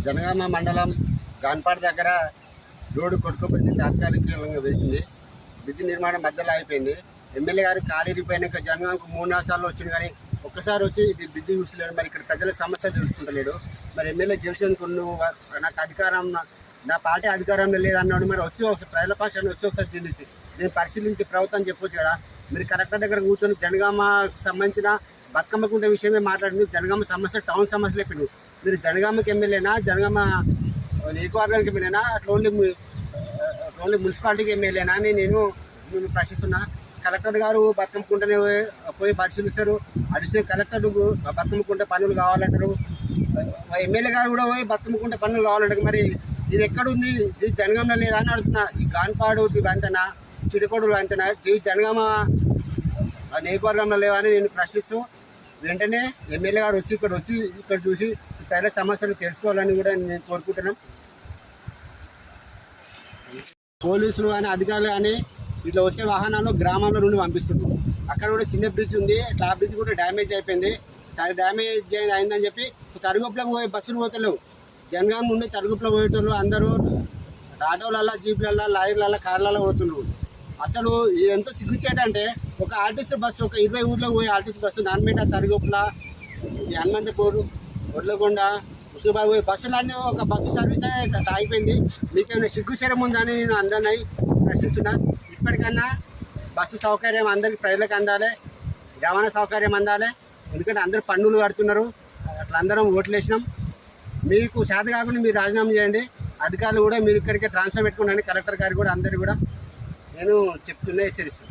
జనగామ మండలం గాన్పాడు దగ్గర రోడ్డు కొట్టుకుపోయింది, తాత్కాలికంగా వేసింది. బ్రిడ్జి నిర్మాణం మధ్యలో అయిపోయింది. ఎమ్మెల్యే గారు ఖాళీ రిపోయినాక జనగామకు 3-4 సార్లు వచ్చింది, కానీ ఒక్కసారి వచ్చి ఇది బ్రిడ్జి చూసలేడు. మరి ఇక్కడ ప్రజల సమస్య తెలుసుకుంటలేడు. మరి ఎమ్మెల్యే గెలిచేందుకు నువ్వు నాకు అధికారం, నా పార్టీ అధికారంలో లేదన్నాడు. మరి వచ్చి ఒకసారి ప్రజల పక్షాన్ని వచ్చి ఒకసారి దీన్ని పరిశీలించి ప్రభుత్వం చెప్పొచ్చు కదా. మీరు కలెక్టర్ దగ్గర కూర్చొని జనగామకు సంబంధించిన బతుకమ్మ కుంట విషయమే మాట్లాడింది. జనగామ సమస్య టౌన్ సమస్యలు చెప్పిండు. మీరు జనగామకి ఎమ్మెల్యేనా, జనగామ నియోజకవర్గానికి ఎమ్మెల్యేనా, అట్లా ఓన్లీ మున్సిపాలిటీకి ఎమ్మెల్యేనా అని నేను ప్రశ్నిస్తున్నా. కలెక్టర్ గారు బతుకమ్మ కుంటనే పోయి పరిశీలిస్తారు. అడిషనల్ కలెక్టర్ బతుకమ్మ కుంట పనులు కావాలంటారు. ఎమ్మెల్యే గారు కూడా పోయి బతుకమ్మ కుంట పనులు కావాలంటారు. మరి ఇది ఎక్కడుంది? ఇది జనగామలో లేదా అని అడుగుతున్నా. ఈ గాన్పాడు అంతనా, చిడికోడులు అంతనా, ఈ జనగామ నియోజకవర్గంలో లేవని నేను ప్రశ్నిస్తూ, వెంటనే ఎమ్మెల్యే గారు వచ్చి ఇక్కడ చూసి ప్రజల సమస్యలు తెలుసుకోవాలని కూడా నేను కోరుకుంటున్నాం. పోలీసులు కానీ అధికారులు కానీ ఇట్లా వచ్చే వాహనాలు గ్రామంలో నుండి పంపిస్తున్నారు. అక్కడ కూడా చిన్న బ్రిడ్జ్ ఉంది, అట్లా ఆ బ్రిడ్జ్ కూడా డ్యామేజ్ అయిపోయింది. అది డ్యామేజ్ అయిందని చెప్పి తరుగుపులకు పోయే బస్సులు పోతలేవు. జనగామ నుండి తరుగుపులో పోయేటోళ్ళు అందరూ ఆటోలల్లో, జీపులల్లో, లారీలలో, కార్లలో పోతున్నారు. అసలు ఎంతో సిగ్గుచేటంటే ఒక ఆర్టీసీ బస్సు, ఒక 20 ఊర్లోకి పోయే ఆర్టీసీ బస్సు నాన్నపేట, తరుగుపుల, హనుమంతపూర్, ఒడ్లగొండ, హుస్నాబాద్ పోయే బస్సులన్నీ ఒక బస్సు సర్వీస్ అయిపోయింది. మీకేమైనా సిగ్గుచరం ఉందని నేను అందరినీ ప్రశ్నిస్తున్నా. ఇప్పటికన్నా బస్సు సౌకర్యం అందరికీ ప్రజలకు అందాలి, రవాణా సౌకర్యం అందాలి. ఎందుకంటే అందరూ పన్నులు కడుతున్నారు. అట్లా అందరం ఓట్లు వేసినాం. మీకు చేత కాకుండా మీరు రాజీనామా చేయండి. అధికారులు కూడా మీరు ఇక్కడికే ట్రాన్స్ఫర్ పెట్టుకోండి. కలెక్టర్ గారు కూడా అందరూ కూడా నేను చెప్తున్నా, హెచ్చరిస్తున్నాను.